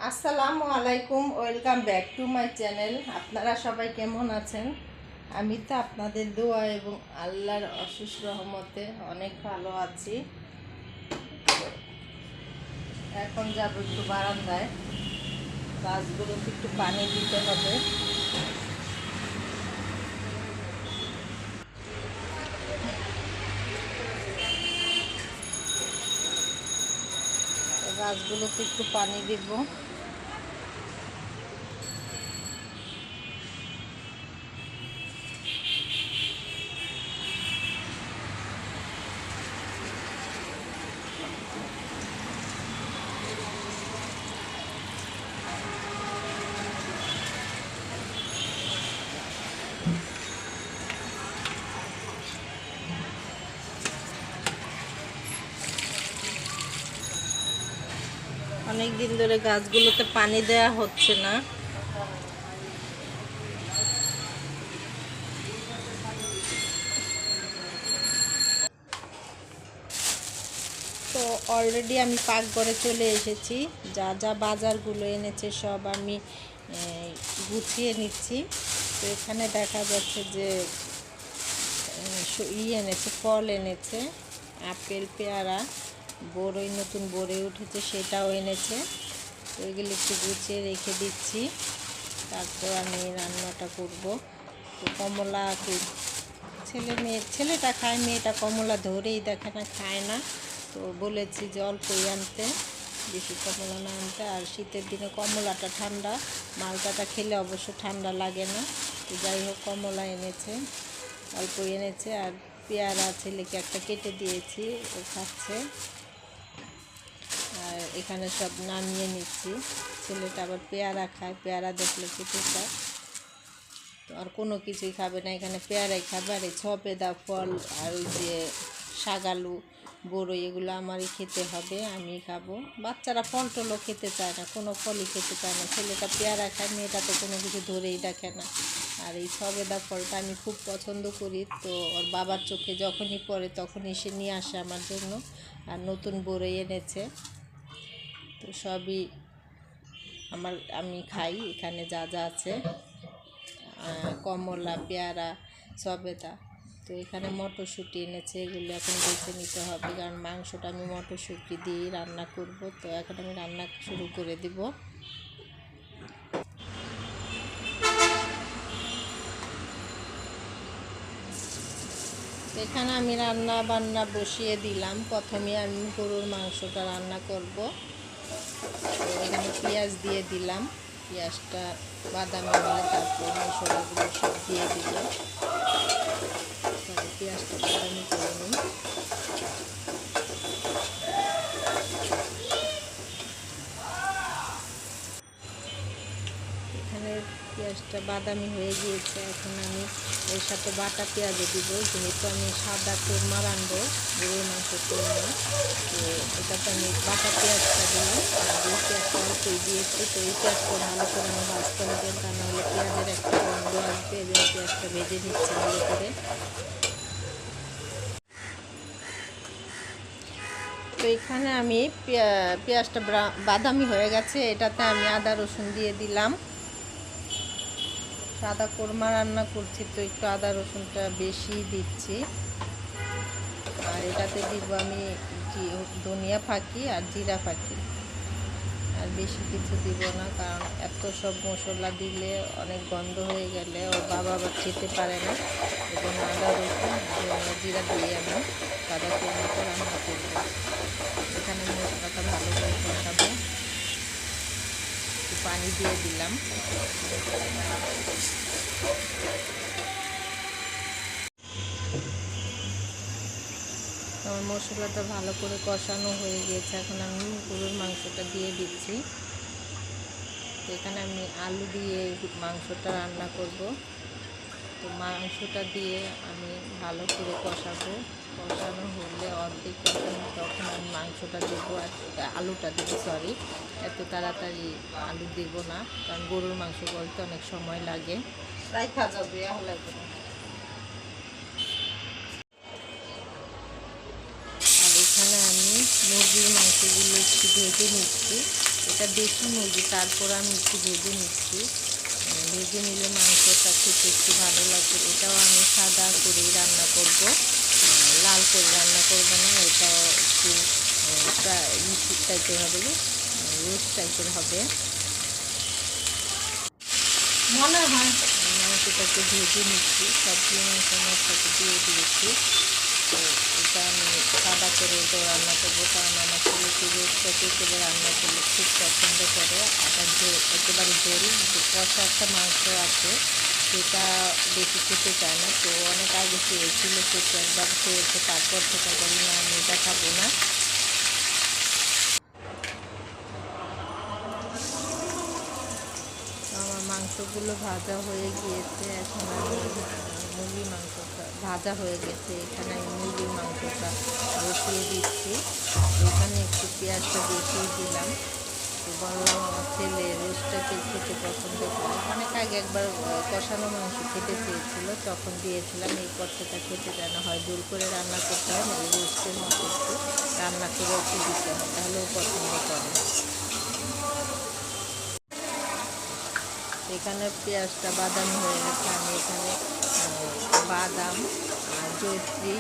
আসসালামু আলাইকুম, welcome back to my channel. আপনারা সবাই কেমন আছেন? আমি তো আপনাদের দোয়া এবং আল্লাহর অশেষ রহমতে অনেক ভালো আছি। এখন যাব একটু বারান্দায়, গাছগুলোকে একটু পানি দিতে হবে। গাছগুলোকে একটু পানি দিব। অনেক দিন ধরে গাছগুলোতে পানি দেওয়া হচ্ছে না। তো অলরেডি আমি পাকঘরে চলে এসেছি। যা যা বাজারগুলো এনেছে সব আমি গুছিয়ে নিচ্ছি। তো এখানে দেখা যাচ্ছে যে এনেছে, ফল এনেছে, আপেল, পেয়ারা, বড়ই, নতুন বড়ই উঠেছে সেটাও এনেছে। তো এগুলো একটু গুছিয়ে রেখে দিচ্ছি, তারপর আমি রান্নাটা করব। তো কমলা ছেলেটা খায়, মেয়েটা কমলা ধরেই দেখে না, খায় না। তো বলেছি যে অল্পই আনতে, বেশি কমলা না আনতে। আর শীতের দিনে কমলাটা ঠান্ডা, মালটাটা খেলে অবশ্য ঠান্ডা লাগে না। তো যাই হোক, কমলা এনেছে, অল্পই এনেছে। আর পেয়ারা ছেলেকে একটা কেটে দিয়েছি, ও খাচ্ছে। আর এখানে সব নামিয়ে নিচ্ছি। ছেলেটা আবার পেয়ারা খায়, পেয়ারা দেখলে খেতে চায়। তো আর কোনো কিছুই খাবে না, এখানে পেয়ারাই খাবে। আর এই সবেদা ফল আর ওই যে শাকালু, বড়ই, এগুলো আমারই খেতে হবে, আমি খাবো। বাচ্চারা ফল টলও খেতে চায় না, কোনো ফলই খেতে চায় না। ছেলেটা পেয়ারা খায়, মেয়েটা তো কোনো কিছু ধরেই দেখে না। আর এই সবেদা ফলটা আমি খুব পছন্দ করি। তো ওর বাবার চোখে যখনই পড়ে তখনই সে নিয়ে আসে আমার জন্য। আর নতুন বড়ই এনেছে। তো সবই আমি খাই। এখানে যা যা আছে, কমলা, পেয়ারা, সবেদা। তো এখানে মটরশুঁটি এনেছে, এগুলো এখন বেছে নিতে হবে, কারণ মাংসটা আমি মটরশুঁটি দিয়েই রান্না করব। তো এখন আমি রান্না শুরু করে দিব। এখানে আমি রান্না বান্না বসিয়ে দিলাম। প্রথমে আমি গরুর মাংসটা রান্না করব। তো এখানে পেঁয়াজ দিয়ে দিলাম, পেঁয়াজটা বাদামি হলে তারপর মশলাগুলো সব দিয়ে দিব। পেঁয়াজটা বাদামি করে নিই। এখানে পেঁয়াজটা বাদামি হয়ে গিয়েছে। এখন আমি এর সাথে বাটা পেঁয়াজও দিব, যেহেতু আমি সাদা কোরমা রানবো, গরুর মাংস কোরমা। তো এটাতে আমি বাটা পেঁয়াজটা দিলাম। আর এই পেঁয়াজটা অল্পই দিয়েছি। তো এই পেঁয়াজটা ভালো করে আমি ভাজতে হবে, তা নাহলে পেঁয়াজের একটা গন্ধ আসবে। এই জন্য পেঁয়াজটা ভেজে নিচ্ছি ভালো করে। তো এখানে আমি পেঁয়াজটা বাদামি হয়ে গেছে, এটাতে আমি আদা রসুন দিয়ে দিলাম। সাদা কোরমা রান্না করছি, তো একটু আদা রসুনটা বেশি দিচ্ছি। আর এটাতে দিব আমি ধনিয়া ফাঁকি আর জিরা ফাঁকি। আর বেশি কিছু দিব না, কারণ এত সব মশলা দিলে অনেক গন্ধ হয়ে গেলে ওর বাবা আবার খেতে পারে না। এবং আদা রসুন ধনিয়া জিরা দিয়ে আমি সাদা কোরমাটা রান্না করব। এখানে মশলাটা ভালো করে কষাবো। একটু পানি দিয়ে দিলাম। আমার মশলাটা ভালো করে কষানো হয়ে গিয়েছে। এখন আমি গরুর মাংসটা দিয়ে দিচ্ছি। তো এখানে আমি আলু দিয়ে মাংসটা রান্না করব। তো মাংসটা দিয়ে আমি ভালো করে কষাবো। কষানো হলে অর্ধেক কষানো, তখন আমি মাংসটা দেবো, আলুটা দেবো, সরি। এত তাড়াতাড়ি আলু দেব না, কারণ গরুর মাংস বলতে অনেক সময় লাগে। রাইখা যাবে লাগবে না। আর এখানে আমি মুরগির মাংসগুলো একটু ভেজে নিচ্ছি। এটা দেশি মুরগি, তারপর আমি একটু ভেজে নিচ্ছি। ভেজে নিলে মাংসটা খেতে একটু ভালো লাগবে। এটাও আমি সাদা করেই রান্না করব, লাল করে রান্না করব না। এটাও একটু টাইপের হবে, রোস্ট টাইপের হবে মনে হয়। মাংসটাকে ভেজে নিচ্ছি, সবগুলো মাংস আমার সাথে দিয়ে দিয়েছি। তো এটা আমি সাদা করে এটাও রান্না করবো, কারণ আমার ছেলেকে রোস্টটা করে রান্না করলে খুব পছন্দ করে। আবার একেবারে ঝোল যে কষা একটা মাংস আছে সেটা বেশি খেতে চায় না। তো অনেক আগে খেয়েছিল, খেতে একবার খেয়েছে, তারপর থেকে বলি না আমি এটা খাবো না। আমার মাংসগুলো ভাজা হয়ে গিয়েছে, এখন আমি মুরগির মাংসটা ভাজা হয়ে গেছে, এখানে আমি মুরগির মাংসটা বসিয়ে দিচ্ছি। এখানে একটু পেঁয়াজটা বেশিয়ে দিলাম। তো বললাম আমার ছেলে রোস্টটা খেতে পছন্দ করে। অনেক আগে একবার কষানো মাংস খেতে চেয়েছিল, তখন দিয়েছিলাম। এই পথটা খেতে চায় না, হয় জোর করে রান্না করতে হয়, না রোস্টের মতো একটু রান্না করে একটু দিতে হয়, তাহলেও পছন্দ করে। এখানে পেঁয়াজটা বাদামি হয়ে গেছে, আমি এখানে বাদাম আর জয়ত্রী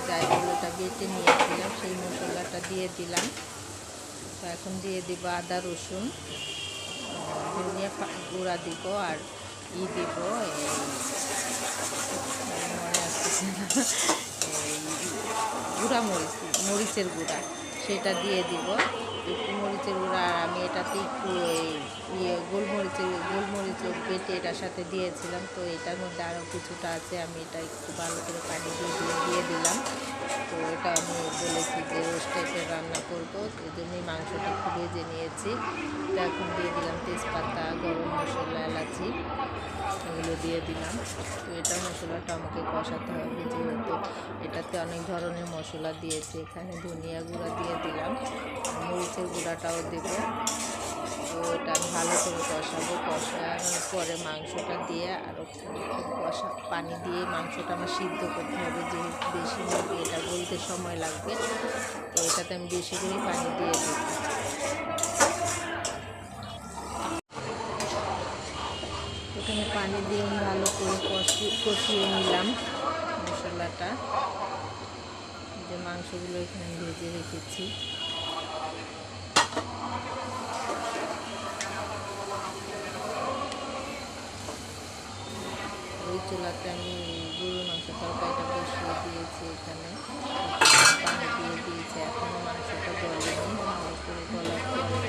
জায়ফলটা বেটে নিয়েছিলাম, সেই মশলাটা দিয়ে দিলাম। তো এখন দিয়ে দিব আদা রসুন, ধনিয়া গুঁড়া দিব, আর দিব মনে আসতেছে না, গুঁড়া মরিচের গুঁড়া, সেটা দিয়ে দিব একটু মরিচের গুঁড়া। আর আমি এটাতে একটু গোলমরিচ বেটে এটার সাথে দিয়েছিলাম। তো এটার মধ্যে আরও কিছুটা আছে, আমি এটা একটু ভালো করে পানি দিয়ে দিলাম। তো এটা আমি বলেছি যে রোস্ট টাইপের রান্না করবো, এই জন্যই মাংসটা একটু ভেজে নিয়েছি। তো এখন দিয়ে দিলাম তেজপাতা, গরম মশলা, এলাচি, এগুলো দিয়ে দিলাম। তো এটা মশলাটা আমাকে কষাতে হবে, যেহেতু এটাতে অনেক ধরনের মশলা দিয়েছে। এখানে ধনিয়া গুঁড়া দিয়ে দিলাম, মরিচের গুঁড়াটাও দেব। তো এটা আমি ভালো করে কষাবো। কষানোর পরে মাংসটা দিয়ে আরও পানি দিয়ে মাংসটা আমার সিদ্ধ করতে হবে, যেহেতু বেশি মুরগি, এটা গলতে সময় লাগবে। তো এটাতে আমি বেশি করে পানি দিয়ে দেব। এখানে পানি দিয়ে আমি ভালো করে কষিয়ে নিলাম মশলাটা, যে মাংসগুলো এখানে ভেজে রেখেছি। ওই চুলাতে আমি গরুর মাংস তরকারিটা বসিয়ে দিয়েছি, এখানে পানি দিয়ে দিয়েছি। এখনও মাংসটা গলেনি, ভালো করে গলার পরে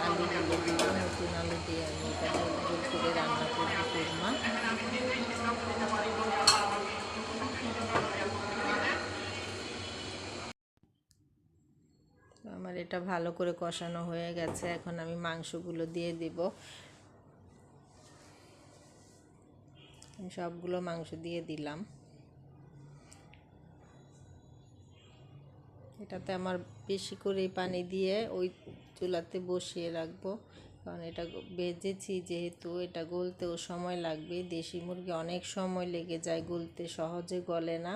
আলুগুলো দিয়ে, নতুন আলু দিয়ে আমি এটা গোল করে রান্না করবো কোরমা। আমার এটা ভালো করে কষানো হয়ে গেছে, এখন আমি মাংসগুলো দিয়ে দিব। আমি সবগুলো মাংস দিয়ে দিলাম। এটাতে আমার বেশি করে পানি দিয়ে ওই চুলাতে বসিয়ে রাখবো, কারণ এটা ভেজেছি যেহেতু, এটা গলতেও সময় লাগবে। দেশি মুরগি অনেক সময় লেগে যায় গলতে, সহজে গলে না।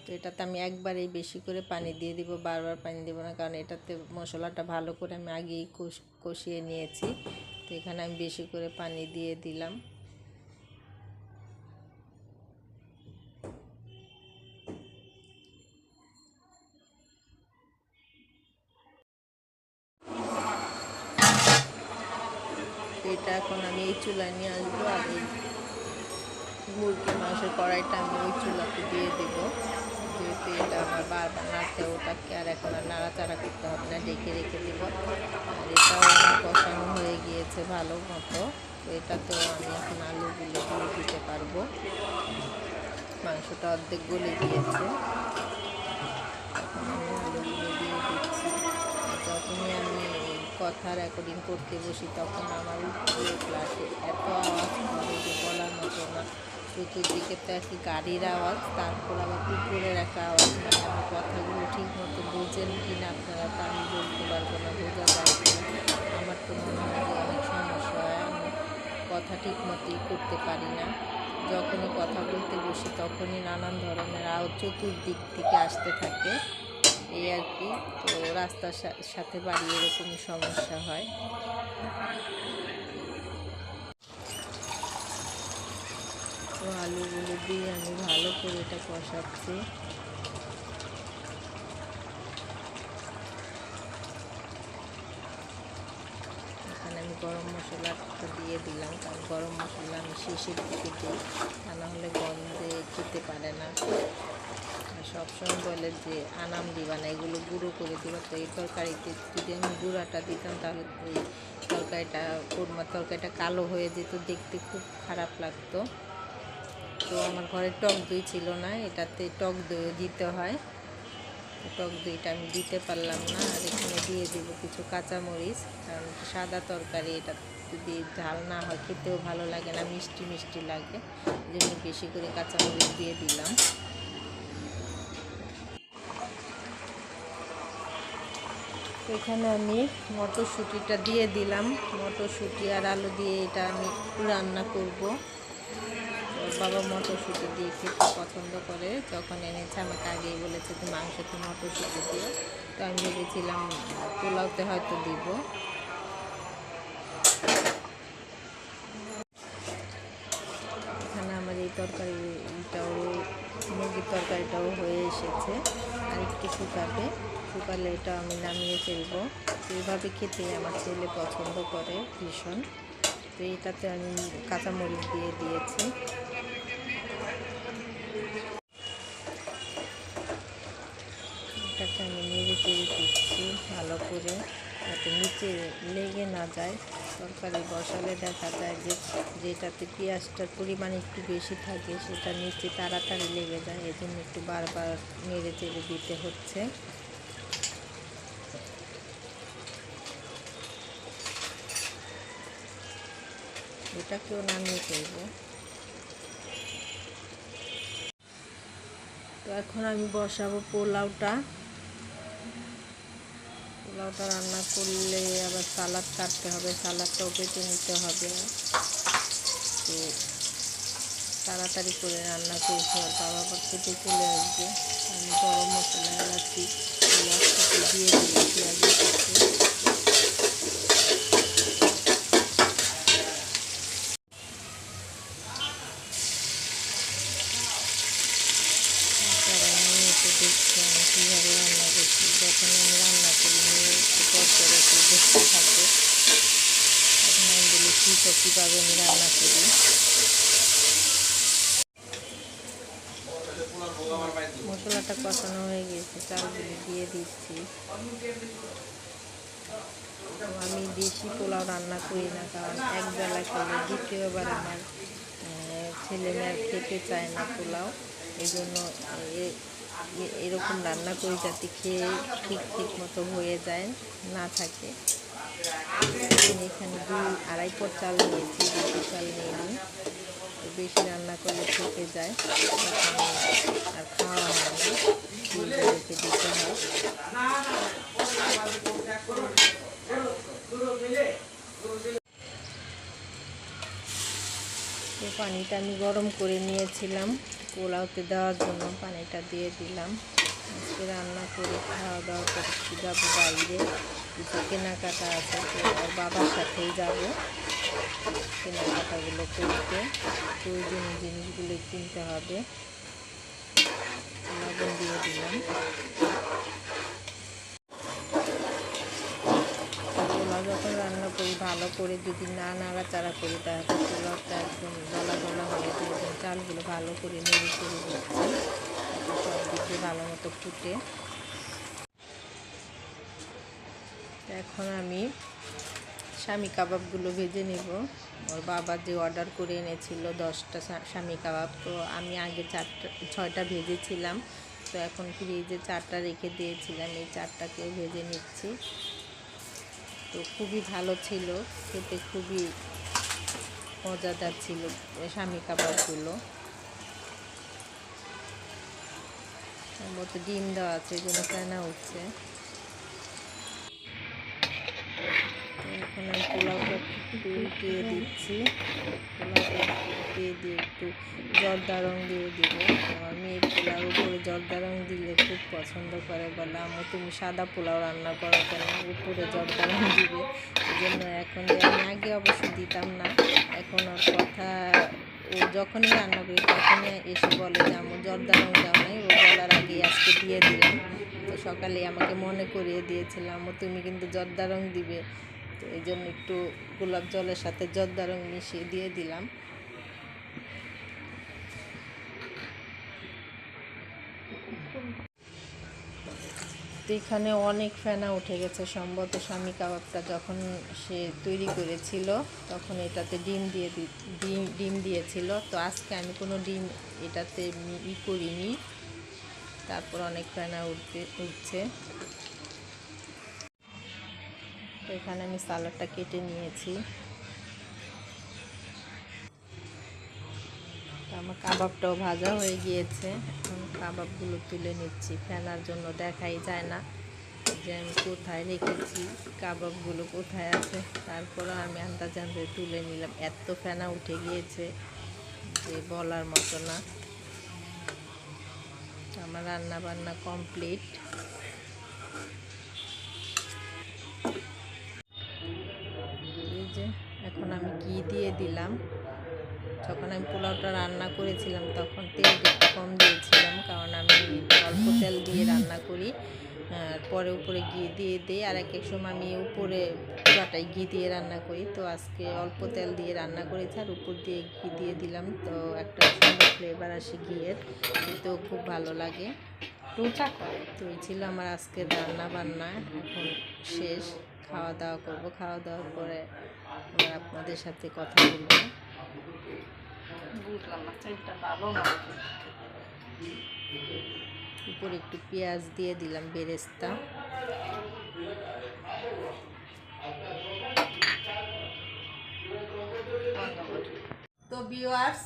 তো এটাতে আমি একবারেই বেশি করে পানি দিয়ে দিব, বারবার পানি দেবো না, কারণ এটাতে মশলাটা ভালো করে আমি আগেই কষিয়ে নিয়েছি। তো এখানে আমি বেশি করে পানি দিয়ে দিলাম। এটা এখন আমি এই চুলায় নিয়ে আসবো, আর এই মুরগির মাংসের কড়াইটা আমি ওই চুলাতে দিয়ে দেবো, যেহেতু এটা আমার বারবার নাড়তে ওটাকে আর এখন আর নাড়াচাড়া করতে হবে না, ডেকে রেখে দেবো। আর এটাও আমার কষানো হয়ে গিয়েছে ভালো মতো। তো এটাতেও আমি এখন আলুগুলো দিয়ে দিতে পারবো, মাংসটা অর্ধেক গলে গিয়েছে। এখন আমি আলুগুলো দিয়ে দিচ্ছি। যখনই আমি কথা রেকর্ডিং করতে বসি তখন আমার উপরে ক্লাসে এত আওয়াজ করে যে বলার মতো না। চতুর্দিকে তো একটি গাড়ির আওয়াজ, তারপর আবার উপরের একটা আওয়াজ, মানে আমি কথাগুলো ঠিক মতো বোঝেন কি না আপনারা তা আমি বলতে পারবো না, বোঝা যায় কিনা। আমার তো মনে হয় যে অনেক সমস্যা হয়, আমি কথা ঠিক মতোই করতে পারি না, যখনই কথা বলতে বসি তখনই নানান ধরনের আওয়াজ চতুর্দিক থেকে আসতে থাকে, এই আর কি। তো রাস্তার সাথে বাড়ি এরকমই সমস্যা হয়। তো আলুগুলো দিয়ে আমি ভালো করে এটা কষাচ্ছি। এখানে আমি গরম মশলাটা দিয়ে দিলাম, কারণ গরম মশলা আমি শেষের দিকে দিই, তা না হলে গন্ধে খেতে পারে না। সবসময় বলে যে আনাম দিবা না, এগুলো গুঁড়ো করে দিবা। তো এই তরকারিতে যদি আমি গুঁড়াটা দিতাম তাহলে এই তরকারিটা কালো হয়ে যেত, দেখতে খুব খারাপ লাগতো। তো আমার ঘরে টক দই ছিল না, এটাতে টক দইও দিতে হয়। টক দইটা আমি দিতে পারলাম না। আর এখানে দিয়ে দিব কিছু কাঁচামরিচ, কারণ সাদা তরকারি, এটা যদি ঝাল না হয় খেতেও ভালো লাগে না, মিষ্টি মিষ্টি লাগে, এই জন্য বেশি করে কাঁচামরিচ দিয়ে দিলাম। এখানে আমি মটরশুঁটিটা দিয়ে দিলাম। মটরশুঁটি আর আলু দিয়ে এটা আমি রান্না করব। বাবা মটরশুঁটি দিয়ে খেতে পছন্দ করে, যখন এনেছে আমাকে আগেই বলেছে যে মাংসতে মটরশুঁটি দিও। তো আমি ভেবেছিলাম পোলাওতে হয়তো দিব। এখানে আমার এই তরকারিটাও, মুরগির তরকারিটাও হয়ে এসেছে, আর একটু শুকালে এটা আমি নামিয়ে ফেলবো। এইভাবে খেতে আমার ছেলে পছন্দ করে ভীষণ। তো এটাতে আমি কাঁচামরিচ দিয়ে দিয়েছি। এটাকে আমি নেড়ে চেড়ে দিচ্ছি ভালো করে, যাতে নিচে লেগে না যায়। তরকারি বসালে দেখা যায় যে যেটাতে পেঁয়াজটার পরিমাণ একটু বেশি থাকে সেটা নিচে তাড়াতাড়ি লেগে যায়, এজন্য একটু বারবার নেড়ে চেড়ে দিতে হচ্ছে। এটাকেও নামিয়ে ফেলবো। তো এখন আমি বসাবো পোলাওটা রান্না করলে আবার সালাদ কাটতে হবে, সালাদটাও কেটে নিতে হবে। তো তাড়াতাড়ি করে রান্না করছি, আর বাবা আবার খেতে চলে আসবে। আমি গরম মশলা, এলাচি একসাথে দিয়ে দিয়েছি আগে থেকে। দেখছি আমি কীভাবে রান্না করছি, যখন আমি রান্না করি নিয়ে একটু পরে একটু দেখতে থাকবে। এখন আমি বলি কীভাবে আমি রান্না করি। মশলাটা কষানো হয়ে গেছে, চালগুলো দিয়ে দিচ্ছি। আমি দেশি পোলাও রান্না করি না, কারণ একবেলা খেলে দ্বিতীয়বার আমার ছেলেমেয়ে খেতে চায় না পোলাও, এই জন্য এরকম রান্না করি যাতে খেয়ে ঠিক মতো হয়ে যায়, না থাকে। এখানে 2-2.5 পট চাল নিয়েছি, বেশি চাল নিইনি। বেশি রান্না করলে থেকে যায়, আর খাওয়া হয় না, রেখে দিতে হয়। তো পানিটা আমি গরম করে নিয়েছিলাম পোলাওতে দেওয়ার জন্য, পানিটা দিয়ে দিলাম। আজকে রান্না করে খাওয়া দাওয়া করতে যাবো বাইরে, কিছু কেনাকাটা আছে, তো আর বাবার সাথেই যাব কেনাকাটাগুলো করতে। প্রয়োজনীয় জিনিসগুলো কিনতে হবে। লবণ দিয়ে দিলাম। পোলাও যখন রান্না করি ভালো করে যদি না নাড়াচাড়া করি তাহলে পোলাওটা একদম দলা হয়ে যায়। চালগুলো ভালো করে নেড়ে চেড়ে দিচ্ছি, সব দিকে ভালো মতো ফুটে। এখন আমি স্বামী কাবাবগুলো ভেজে নেব। ওর বাবা যে অর্ডার করে এনেছিল 10টা স্বামী কাবাব, তো আমি আগে 6টা ভেজেছিলাম। তো এখন ফ্রিজে 4টা রেখে দিয়েছিলাম, এই 4টাকেও ভেজে নিচ্ছি। তো খুবই ভালো ছিল, খেতে খুবই মজাদার ছিল স্বামী কাবাবগুলো। মতো ডিম দেওয়া আছে, এই জন্য ফেনা উঠছে। তো এখন আমি পোলাওটা একটু উল্টিয়ে দিচ্ছি। পোলাওটা উল্টিয়ে দিয়ে একটু জর্দা রং দিয়ে দিব। আমার মেয়ে পোলাওর উপরে জর্দা রং দিলে খুব পছন্দ করে, বলে আম্মু তুমি সাদা পোলাও রান্না করো কেন, উপরে জর্দা রং দিবে। এই জন্য এখন আমি আগে অবশ্য দিতাম না, এখন ওর কথা, ও যখনই রান্না করি তখনই এসে বলে যে আম্মু জর্দা রং দাও নাই, ও বলার আগেই আজকে দিয়ে দিলাম। তো সকালে আমাকে মনে করিয়ে দিয়েছিলাম আম্মু তুমি কিন্তু জর্দা রং দিবে, তো এই জন্য একটু গোলাপ জলের সাথে জর্দা রং মিশিয়ে দিয়ে দিলাম। তো এখানে অনেক ফেনা উঠে গেছে, সম্ভবত স্বামী কাবাবটা যখন সে তৈরি করেছিল তখন এটাতে ডিম দিয়েছিল। তো আজকে আমি কোনো ডিম এটাতে করিনি, তারপর অনেক ফেনা উঠছে। তো এখানে আমি সালাডটা কেটে নিয়েছি। আমার কাবাবটাও ভাজা হয়ে গিয়েছে, এখন কাবাবগুলো তুলে নিচ্ছি। ফেনার জন্য দেখাই যায় না যে আমি কোথায় রেখেছি, কাবাবগুলো কোথায় আছে। তারপরে আমি আন্দাজে তুলে নিলাম, এত ফেনা উঠে গিয়েছে যে বলার মতো না। আমার রান্না বান্না কমপ্লিট। এই যে এখন আমি ঘি দিয়ে দিলাম। যখন আমি পোলাওটা রান্না করেছিলাম তখন তেলটা একটু কম দিয়েছিলাম, কারণ আমি অল্প তেল দিয়ে রান্না করি, পরে উপরে ঘি দিয়ে দিই। আর এক এক সময় আমি উপরে পুরাটাই ঘি দিয়ে রান্না করি। তো আজকে অল্প তেল দিয়ে রান্না করেছি আর উপর দিয়ে ঘি দিয়ে দিলাম, তো একটা সুন্দর ফ্লেভার আসে ঘিয়ের, তো খুব ভালো লাগে। তো এই ছিল আমার আজকের রান্না বান্না। এখন শেষ, খাওয়া দাওয়া করবো, খাওয়া দাওয়ার পরে আবার আপনাদের সাথে কথা বলবো। উপরে একটু পেঁয়াজ দিয়ে দিলাম বেরেস্তা। তো ভিউয়ার্স,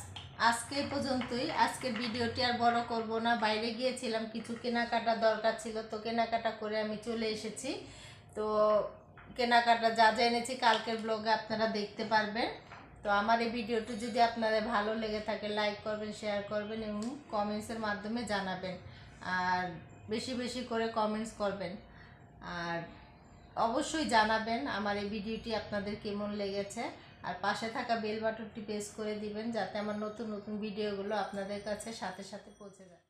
আজকে পর্যন্তই। আজকের ভিডিওটি আর বড় করব না, বাইরে গিয়েছিলাম, কিছু কেনাকাটা দরকার ছিল, তো কেনাকাটা করে আমি চলে এসেছি। তো কেনাকাটা যা যা এনেছি কালকের ব্লগে আপনারা দেখতে পারবেন। তো আমার এই ভিডিওটি যদি আপনাদের ভালো লেগে থাকে লাইক করবেন, শেয়ার করবেন এবং কমেন্টসের মাধ্যমে জানাবেন। আর বেশি বেশি করে কমেন্টস করবেন, আর অবশ্যই জানাবেন আমার এই ভিডিওটি আপনাদের কেমন লেগেছে। আর পাশে থাকা বেল বাটনটি প্রেস করে দিবেন যাতে আমার নতুন নতুন ভিডিওগুলো আপনাদের কাছে সাথে সাথে পৌঁছে যায়।